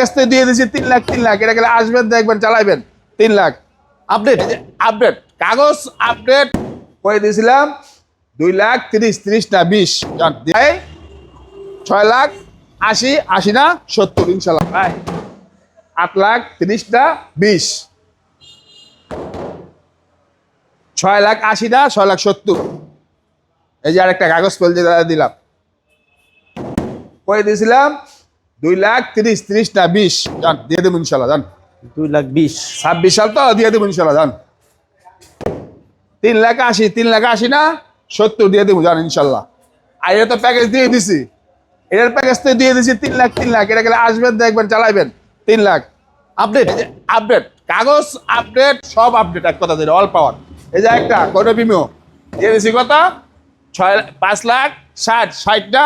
Package তো দিয়ে দিচ্ছি 3 লাখ 3 লাখ। এটা গেলে আসবেন, দেখবেন, চালাইবেন 3 লাখ। আপডেট আপডেট কাগজ আপডেট করে দিয়েছিলাম 2 লাখ 30 না 20 6 লাখ 80 না 70 ইনশাল্লাহ ভাই। 8 লাখ 30 না 20 6 লাখ 80 না 6 লাখ 70। এই যে আরেকটা কাগজ পেল যে দিলাম করে দিয়েছিলাম 2 লাখ 30 না 20 জান দিয়ে দেবো ইনশাল্লাহ। জান 2 লাখ 20 26 সাল তো দিয়ে দেবো ইনশাল্লাহ। জান 3 লাখ 80 না 70 দিয়ে দেবো জান ইনশাল্লাহ। আর এটা তো প্যাকেজ দিয়ে দিছি, এটার প্যাকেজ তো দিয়ে দিছি 3 লাখ 3 লাখ। এটা গেলে আসবেন, দেখবেন, চালাইবেন 3 লাখ। আপডেট আপডেট কাগজ আপডেট সব আপডেট এক কথা অল পাওয়ার। এই যে একটা কোটো প্রিমিও দিয়ে দিছি কত 5 লাখ 60 না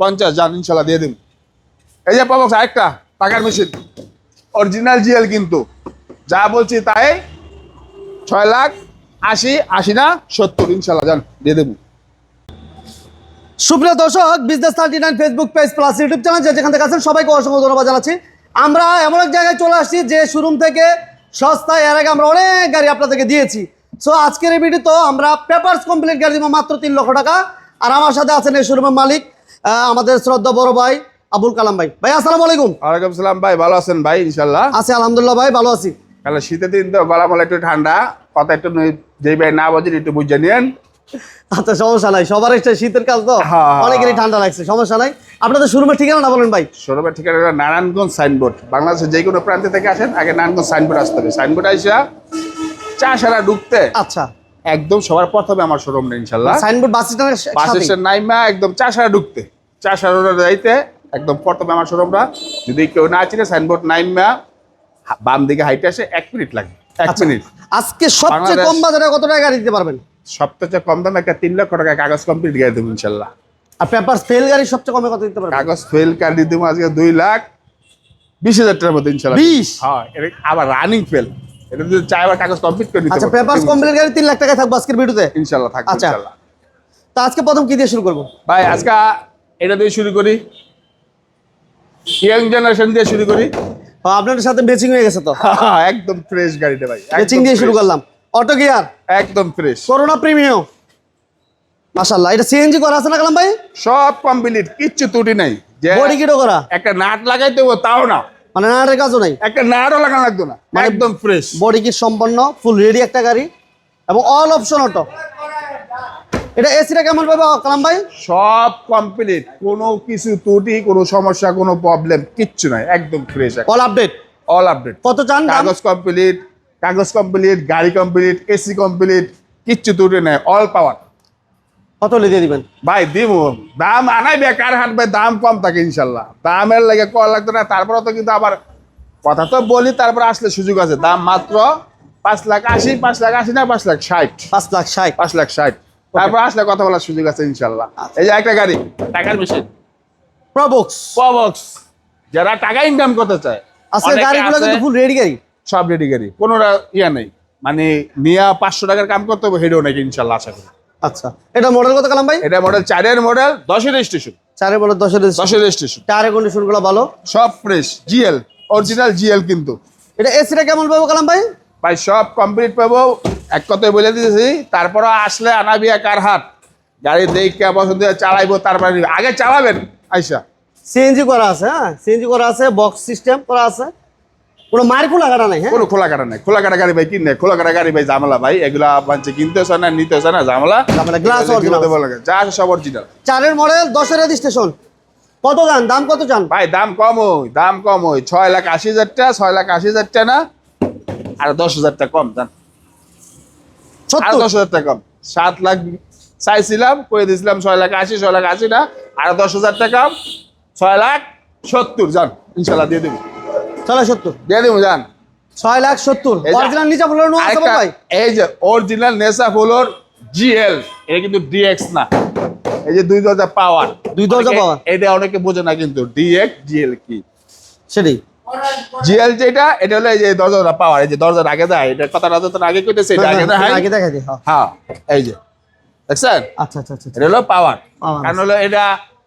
50 জান ইনশাল্লাহ দিয়ে দিন। এই যে পাবো আরেকটা টাকার মেশিন অরিজিনাল জিএল কিন্তু যা বলছি তাই 6 লাখ 80 না 70 ইনশাল্লাহ জান দিয়ে দেবো। সুপ্রিয় দর্শক, business 39 Facebook page plus YouTube channel যেখান থেকে আছেন সবাইকে অসংখ্য ধন্যবাদ জানাচ্ছি। আমরা এমন এক জায়গায় চলে আসছি যে শোরুম থেকে সস্তায়, এর আগে আমরা অনেক গাড়ি আপনাদেরকে দিয়েছি। সো আজকের এই ভিডিও তো আমরা পেপারস কমপ্লিট গাড়ি দিব মাত্র 3 লক্ষ টাকা। আর আমার সাথে আছেন এই শোরুমের মালিক আমাদের শ্রদ্ধা বড় ভাই আবুল কালাম ভাই। ভাই আসসালামু আলাইকুম। ওয়ালাইকুম সালাম ভাই, ভালো আছেন ভাই? ইনশাল্লাহ আছি আলহামদুলিল্লাহ ভাই, ভালো আছি। তাহলে শীতের দিন তো গলা মলা একটু ঠান্ডা, কথা একটু যেই ভাই না বোঝেন একটু বুঝে নিয়েন। আচ্ছা সমস্যা নাই, সবার একটা শীতের কাজ তো হ্যাঁ। অনেকেরই ঠান্ডা লাগছে, সমস্যা নাই। আপনাদের শোরুমের ঠিকানা বলেন ভাই। শোরুমের ঠিকানা নারায়ণগঞ্জ সাইনবোর্ড। বাংলাদেশের যে কোনো প্রান্ত থেকে আসেন আগে নারায়ণগঞ্জ সাইনবোর্ড আসতে হবে। সাইনবোর্ড আইসা চাষারা ঢুকতে আচ্ছা একদম সবার প্রথমে আমার শোরুম নেই ইনশাল্লাহ। সাইনবোর্ড বাস স্ট্যান্ডের বাস স্ট্যান্ড নাইমা একদম চাষারা ঢুকতে, চাষারা যাইতে একদম প্রথমে আমার শোরুমটা। যদি কেউ না চিনে সাইনবোর্ড নাইমা বাম দিকে হাইটে আসে 1 মিনিট লাগে, 1 মিনিট। আজকে সবচেয়ে কম বাজারে কত টাকা গাড়ি দিতে পারবেন? সবচেয়ে কম দামে একটা 3 লক্ষ টাকা কাগজ কমপ্লিট গাড়ি দেবো ইনশাল্লাহ। আর পেপার ফেল গাড়ি সবচেয়ে কমে কত দিতে পারবেন? কাগজ ফেল গাড়ি দেবো আজকে 2 লাখ 20,000 টাকার মতো ইনশাল্লাহ। 20? হ্যাঁ, এটা আবার রানিং ফেল। এটা যদি চাই আবার কাগজ কমপ্লিট করে দিতে আচ্ছা, পারবো পেপারস কমপ্লিট গাড়ি 3 লাখ টাকায় থাকবে আজকের ভিডিওতে ইনশাল্লাহ। থাকবে আচ্ছা। ইনশাল্লাহ। তো আজকে প্রথম কি দিয়ে শুরু করব ভাই? আজকে এটা দিয়ে শুরু করি, ইয়াং জেনারেশন দিয়ে শুরু করি। আপনাদের সাথে ম্যাচিং হয়ে গেছে তো, একদম ফ্রেশ গাড়িটা ভাই, ম্যাচিং দিয়ে শুরু করলাম। অটো গিয়ার একদম ফ্রেশ, করোনা প্রিমিয়াম মাশাআল্লাহ। এটা সিএনজি করা আছে না কালাম ভাই? সব কমপ্লিট, কিচ্ছু ত্রুটি নাই। যে বডি কিটো করা, একটা নাট লাগাইতে হবে তাও না, মানে নাটের কাজও নাই, একটা নাটও লাগানো লাগতো না, একদম ফ্রেশ। বডি কিট সম্পন্ন, ফুল রেডি একটা গাড়ি এবং অল অপশন অটো। এটা এসিটা কেমন পাবে কালাম ভাই? সব কমপ্লিট, কোনো কিছু ত্রুটি, কোনো সমস্যা, কোনো প্রবলেম কিচ্ছু নাই, একদম fresh, all update. All update. কত চান দাম? কাগজ কমপ্লিট, গাড়ি কমপ্লিট, এসি কমপ্লিট, কিচ্ছু ত্রুটি নাই, অল পাওয়ার। কত হলে দিয়ে দিবেন ভাই? দিব দাম আনাই বেকার হাঁটবে, দাম কম থাকে ইনশাল্লাহ। দামের লাগে কল লাগতো না, তারপরে তো কিন্তু আবার কথা তো বলি, তারপরে আসলে সুযোগ আছে। দাম মাত্র 5,80,000, 5,80,000 না 5,60,000, 5,60,000, 5,60,000। তারপর আসলে কথা বলার সুযোগ আছে ইনশাল্লাহ। এই যে একটা গাড়ি টাকার মেশিন প্রবক্স, যারা টাকা ইনকাম করতে চায়। আজকে অনেকে গাড়িগুলো আছে, কিন্তু ফুল রেডি গাড়ি, সব রেডি গাড়ি, কোনো ইয়া নেই, মানে নিয়া 500 টাকার কাম করতে হবে, হেডেও নাকি ইনশাল্লাহ আশা করি। আচ্ছা, এটা মডেল কত কালাম ভাই? এটা মডেল 4-এর মডেল, 10-এর রেজিস্ট্রেশন, 4 বলে 10 রেজিস্ট্রেশন। টায়ারের কন্ডিশনগুলো ভালো, সব ফ্রেশ, জিএল, অরিজিনাল জিএল কিন্তু। এটা এসিটা কেমন পাবো কালাম ভাই? ভাই সব কমপ্লিট পাবো, এক কথায় বলে দিতেছি। তারপরে আসলে আনাবিয়া কার হাট, গাড়ি দেখে পছন্দ চালাইবো, তারপরে আগে চালাবেন আইসা। সিএনজি করা আছে, হ্যাঁ সিএনজি করা আছে, বক্স সিস্টেম করা আছে, কোনো মার খোলা কাটা নাই। হ্যাঁ, কোনো খোলা কাটা নাই। খোলা কাটা গাড়ি ভাই কিনে, খোলা কাটা গাড়ি ভাই ঝামেলা ভাই, এগুলা বাঞ্চে কিনতে হয় না, নিতে হয় না, ঝামেলা। গ্লাস অরিজিনাল, যা আছে সব অরিজিনাল। 4-এর মডেল, 10-এর রেজিস্ট্রেশন। কত দাম কত চান ভাই? দাম কম ওই 6,80,000 টাকা, 6,80,000 টাকা না, আর 10,000 টাকা কম দাম, আর 10,000 টাকা কম। 7 লাখ চাইছিলাম, করে দিয়েছিলাম 6,80,000, 6,80,000 না, আর 10,000 টাকা কম, 6,70,000 জান ইনশাল্লাহ দিয়ে দেবো। 6,70,000 দিয়ে দেবো জান, 6,70,000। অরিজিনাল নিচা বললো নো আছে ভাই? এই যে অরিজিনাল নেসা ফলোর জিএল, এটা কিন্তু ডিএক্স না। এই যে 2 দরজা পাওয়ার, 2 দরজা পাওয়ার, এটা অনেকে বোঝে না কিন্তু ডিএক্স জিএল কি সেটাই। জিএল যেটা, এটা হলো এই যে দরজা পাওয়ার, এই যে দরজার আগে দেয়, এটা কথাটা তো আগে কইতেছে, এটা আগে দেয়, আগে দেখাই দিই। হ্যাঁ এই যে দেখছেন, আচ্ছা আচ্ছা আচ্ছা, এটা হলো পাওয়ার। কারণ হলো এটা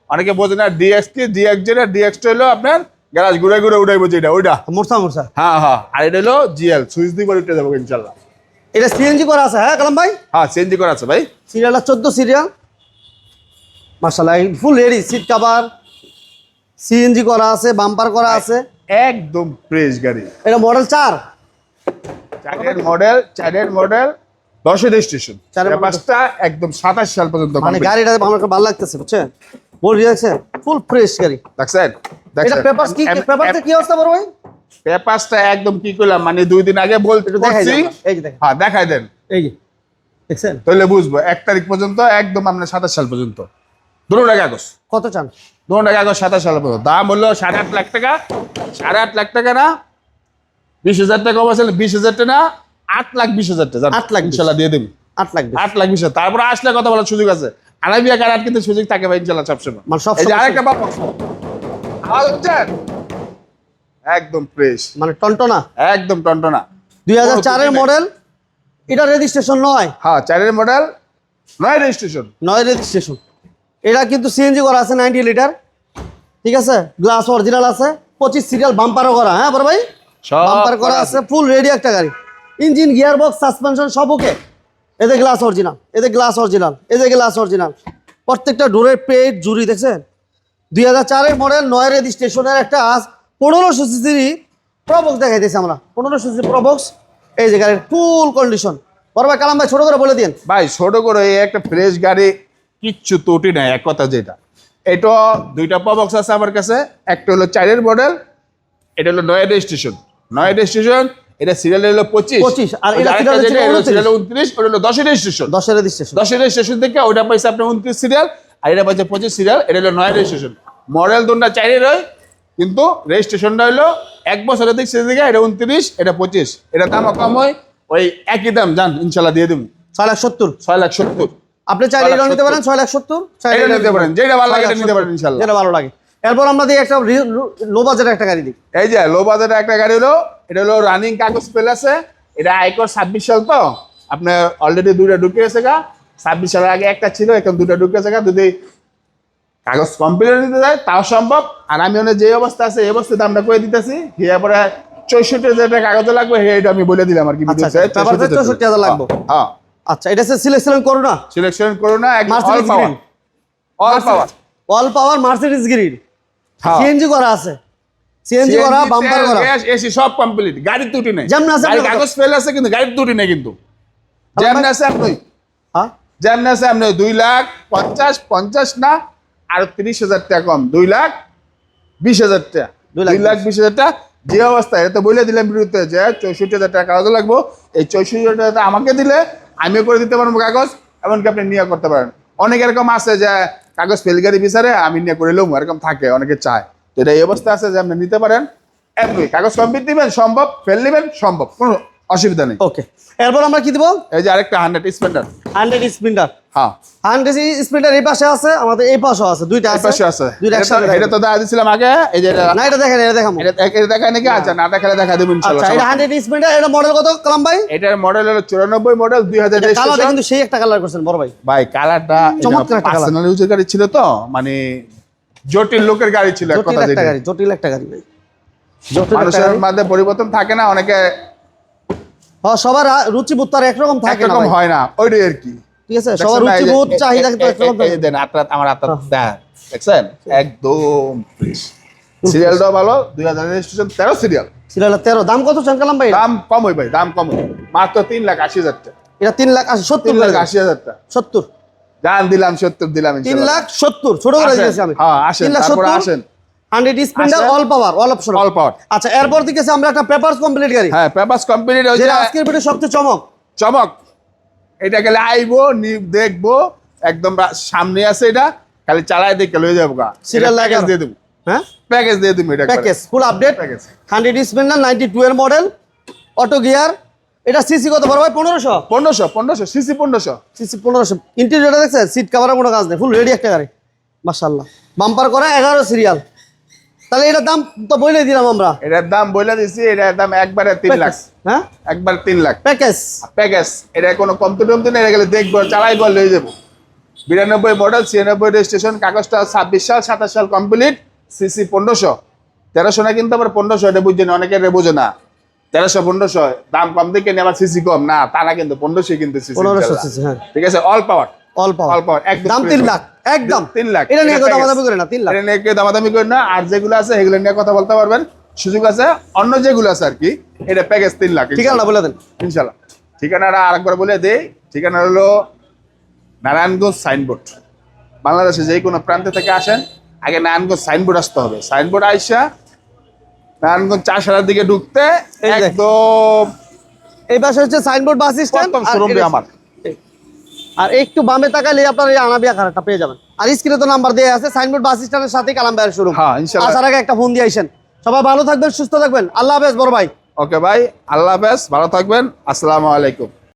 অনেকে বোঝে না ডিএক্স কি, ডিএক্স যেটা, ডিএক্স হলো আপনার গ্যারাজ ঘুরে ঘুরে উঠাইবো যেটা ওইটা। মোরসা মোরসা। হ্যাঁ হ্যাঁ, আর এটা হলো জিএল, সুইচ দিয়ে উঠে যাবো ইনশাল্লাহ। এটা সিএনজি করা আছে হ্যাঁ কালাম ভাই? হ্যাঁ সিএনজি করা আছে ভাই। সিরিয়ালটা 14 সিরিয়াল, মাশাআল্লাহ full ready, seat cover CNG করা আছে, বাম্পার করা আছে, একদম ফ্রেশ গাড়ি। এটা মডেল 4, চারের মডেল 10 রেজিস্ট্রেশন, চারের model। পাঁচটা একদম 27 সাল পর্যন্ত মানে complete। গাড়িটা আমার ভালো লাগতেছে বুঝছেন, বডি দেখছেন ফুল ফ্রেশ গাড়ি। দেখছেন এটা পেপারস কি, পেপারসে কি অবস্থা বড় ভাই? পেপারসটা একদম কি করলাম মানে 2 দিন আগে বলতে একটু দেখাই বলছি। দাও, এই যে দেখেন, হ্যাঁ দেখাই দেন, এই যে দেখছেন, তাহলে বুঝবো 1 তারিখ পর্যন্ত একদম আপনার 27 সাল পর্যন্ত দুটো কাগজ, কত চান? দুটো কাগজ 27 সাল পর্যন্ত। দাম হলো 8.5 লাখ টাকা, 8.5 লাখ টাকা না, 20,000 টাকা কম আছে, 20,000 টাকা না, 8,20,000 টাকা 8,20,000 ইনশাল্লাহ দিয়ে দেবো। 8 লাখ 8,20,000 তারপরে আসলে কথা বলার সুযোগ আছে। আরাবিয়া কারার কিন্তু সুযোগ থাকে ভাই ইনশাল্লাহ সবসময়। মানে সব এই যে সময় আরেকটা বাপ আওয়াজ হচ্ছেন? একদম ফ্রেশ, মানে টনটনা। একদম টনটনা। 2004 এর মডেল, এটা রেজিস্ট্রেশন নয়, হ্যাঁ 4 মডেল 9 রেজিস্ট্রেশন, 9 রেজিস্ট্রেশন। এটা কিন্তু সিএনজি করা আছে 90 লিটার, ঠিক আছে, গ্লাস অরিজিনাল আছে, 25 সিরিয়াল বাম্পারও করা, হ্যাঁ বড় ভাই সব বাম্পার করা আছে, ফুল রেডি একটা গাড়ি। ইঞ্জিন, গিয়ার বক্স, সাসপেনশন সব ওকে। এতে গ্লাস অরিজিনাল, এতে গ্লাস অরিজিনাল, এতে গ্লাস অরিজিনাল, প্রত্যেকটা ডোরের পেট জুড়ি দেখছেন। 2004 এর মডেল, 9 রেজিস্ট্রেশনের একটা 1500 সিসি প্রবক্স দেখাইতেছি আমরা, 1500 সিসি প্রবক্স। এই যে গাড়ির ফুল কন্ডিশন। বড় ভাই কালাম ভাই ছোট করে বলে দিন। ভাই ছোট করে এই একটা ফ্রেশ গাড়ি, কিচ্ছু ত্রুটি নাই এক কথা যেটা। এটা 2টা বক্স আছে আমার কাছে, একটা হলো 4 মডেল, এটা হলো 9 রেজিস্ট্রেশন, 9 রেজিস্ট্রেশন, এটা সিরিয়াল হলো 25, আর এটা আরেকটা serial যেটা ছিল হলো 29, সিরিয়াল 29, ওটা হলো 10 রেজিস্ট্রেশন। 10 রেজিস্ট্রেশন, 10 রেজিস্ট্রেশন থেকে ওটা পাইছে আপনার 29 সিরিয়াল, আর এটা পাইছে 25 সিরিয়াল, এটা হলো 9 রেজিস্ট্রেশন। মডেল দুটো 4 রয়, কিন্তু রেজিস্ট্রেশনটা হলো 1 বছরের দিক শেষের দিকে, এটা 29, এটা 25। এটা দাম কম হয়, ওই একই দাম জান ইনশাল্লাহ দিয়ে দেবো 6,70,000। 6,70,000। আপনি চাইলে এটা নিতে পারেন 6,70,000, এটা নিতে পারেন, যেটা ভালো লাগে এটা নিতে পারেন ইনশাল্লাহ। যেটা ভালো লাগে। এরপর আমরা দিই একটা লো বাজেটের একটা গাড়ি দিই। এই যে লো বাজেটের একটা গাড়ি হলো, এটা হলো রানিং কাগজ পেল আছে, এটা আয়কর 26 সাল, তো আপনার অলরেডি 2টা ঢুকে গেছে গা। 26 সালের আগে একটা ছিল, এখন 2টা ঢুকে গেছে গা। যদি কাগজ কমপ্লিট দিতে যায় তাও সম্ভব। আর আমি যে অবস্থা আছে এই অবস্থায় দামটা করে দিতেছি, হিয়া পরে 64,000 টাকা কাগজ লাগবে, এটা আমি বলে দিলাম আর কি। আচ্ছা, 64,000 লাগবে। হ্যাঁ আচ্ছা, এটা সিলেকশন করো না, সিলেকশন করো না, একদম অল Mercedes পাওয়ার, Green। অল পাওয়ার, অল পাওয়ার মার্সিডিজ গ্রিড, হ্যাঁ। সিএনজি করা আছে, সিএনজি করা, বাম্পার করা, এসি সব কমপ্লিট, গাড়ির ত্রুটি নেই। যেমন আছে গাড়ির আপনি কাগজ ফেল আছে কিন্তু গাড়ির ত্রুটি নেই কিন্তু। যেমন আছে আপনি, হ্যাঁ যেমন আছে আপনি 2,50,000 না, আর 30,000 টাকা কম, 2,20,000 টাকা, 2,20,000 টাকা। যে অবস্থা এটা তো বলে দিলাম বিরুদ্ধে যে 64,000 টাকা কাগজ লাগবো। এই 64,000 টাকা আমাকে দিলে আমিও করে দিতে পারবো কাগজ, এমনকি আপনি নিয়ে করতে পারেন। অনেক এরকম আছে যে কাগজ ফেল গাড়ি বিচারে আমি নিয়ে করে লম, এরকম থাকে, অনেকে চায়। তো এটা এই অবস্থা আছে যে আপনি নিতে পারেন, এমনি কাগজ কমপ্লিট দিবেন সম্ভব, ফেল দিবেন সম্ভব, কোনো অসুবিধা নেই। ওকে। এরপর আমরা কি দিব? এই যে আরেকটা 100 স্প্লেন্ডার, 100 স্প্লেন্ডার। হ্যাঁ 100 স্প্লেন্ডার এই পাশে আছে, আমাদের এই পাশেও আছে, দুইটা এই আছে, পাশে আছে। দুইটা একসাথে এটা তো দেখা দিছিলাম আগে, এই যে না, এটা দেখেন, এটা দেখাবো। এটা দেখায় নাকি? আচ্ছা না দেখালে দেখা দেবো ইনশাআল্লাহ। আচ্ছা, এটা 100 স্প্লেন্ডার, এটা মডেল কত কালাম ভাই? এটার মডেল হলো 94 মডেল, 2000 কালারটা রেজিস্ট্রেশন। কিন্তু সেই একটা কালার করছেন বড় ভাই। ভাই কালারটা চমৎকার একটা কালার। পার্সোনাল ইউজের গাড়ি ছিল তো, মানে জটিল লোকের গাড়ি ছিল, এক জটিল কথা একটা যেটা। গাড়ি, জটিল একটা গাড়ি ভাই, জটিল একটা মানুষের গাড়ি। মধ্যে পরিবর্তন থাকে না, অনেকে হ্যাঁ, সবার রুচিবোধ তার একরকম থাকে না একরকম ভাই। হয় না, ওইটাই আর কি। ঠিক আছে, সবার রুচিবোধ চাহিদা কিন্তু একরকম থাকে। এই দেন আত্রা, আমার আত্রা দেখছেন একদম ফ্রেশ। সিরিয়ালটাও ভালো, 2000 রেজিস্ট্রেশন, 13 সিরিয়াল। সিরিয়াল 13। দাম কত চান কালাম ভাই? দাম কম হয় ভাই, দাম কম হয়, মাত্র 3,80,000 টাকা। এটা 3,80,000 3,80,000 টাকা 70, দাম দিলাম, 70 দিলাম ইনশাআল্লাহ। 3,70,000 ছোট করে আসেন, দিয়েছি আমি। হ্যাঁ আসেন, তারপরে আসেন। 100 স্প্লেন্ডার, আসেন। অল পাওয়ার, অল অপশন, অল পাওয়ার। আচ্ছা, এরপর দিকে আমরা একটা পেপারস কমপ্লিট গাড়ি, হ্যাঁ পেপারস কমপ্লিট হয়ে যেটা যায় আজকের ভিডিও সবচেয়ে চমক। চমক। এটা গেলে আইবো দেখবো, একদম সামনে আছে, এটা খালি চালায় দেখে লয়ে যাবো গা। Serial প্যাকেজ লাগানো। দিয়ে দেবো, হ্যাঁ, প্যাকেজ দিয়ে দেবো, এটা package full update, package. 100 Splendor, 92 এর মডেল, অটো গিয়ার। এটা সিসি কত বড় ভাই? 1500 1500 সিসি 1500। সিসি 1500। ইন্টেরিয়রটা দেখছেন, সিট কভারের কোনো কাজ নেই, ফুল রেডি একটা গাড়ি মাশাআল্লাহ। বাম্পার করা, 11 সিরিয়াল। তাহলে এটার দাম তো বলে দিলাম আমরা। এটার দাম বলে দিছি, এটার দাম একবারে 3 লাখ, হ্যাঁ একবার 3 লাখ প্যাকেজ। প্যাকেজ। এটা কোনো কমতি টমতি নেই, এটা গেলে দেখবো, চালাইবো, লয়ে যাবো। 92 মডেল, 96 রেজিস্ট্রেশন, কাগজটা 26 সাল, 27 সাল কমপ্লিট, সিসি 1500। 1300 না কিন্তু আবার 1500, এটা বুঝছেন অনেকে বোঝে না। 1300 1500 দাম কম দেখে আবার সিসি কম না, তা না, কিন্তু 1500 কিন্তু সিসি 1500 সিসি, হ্যাঁ ঠিক আছে। অল পাওয়ার, অল পাওয়ার একদম দাম 3 লাখ, একদম 3 লাখ। এটা নিয়ে কথা দামাদামি করে না, 3 লাখ এটা নিয়ে কেউ দামাদামি করে না। আর যেগুলো আছে সেগুলো নিয়ে কথা বলতে পারবেন, সুযোগ আছে। অন্য যেগুলো আছে আর কি, এটা প্যাকেজ 3 লাখ। ঠিকানা বলে দেন ইনশাআল্লাহ। ঠিকানাটা আরেকবার বলে দেই, ঠিকানা হলো নারায়ণগঞ্জ সাইনবোর্ড। বাংলাদেশে যে কোনো প্রান্তে থেকে আসেন, আগে নারায়ণগঞ্জ সাইনবোর্ড আসতে হবে। সাইনবোর্ড আইসা নারায়ণগঞ্জ 4 দিকে ঢুকতে এই দেখ। একদম এই পাশে হচ্ছে সাইনবোর্ড বাস স্ট্যান্ড, প্রথম শোরুমে আমার। আর একটু বামে তাকালে আপনার এই আনাবিয়া কারটা পেয়ে যাবেন। আর স্ক্রিনে তো নাম্বার দেয়া আছে, সাইনবোর্ড বাস স্ট্যান্ডের সাথে কালাম ভাইয়ের শোরুম। হ্যাঁ, ইনশাআল্লাহ। আসার আগে একটা ফোন দিয়ে আইসেন। সবাই ভালো থাকবেন, সুস্থ থাকবেন। আল্লাহ হাফেজ বড় ভাই। ওকে ভাই, আল্লাহ হাফেজ, ভালো থাকবেন, আসসালামু আলাইকুম।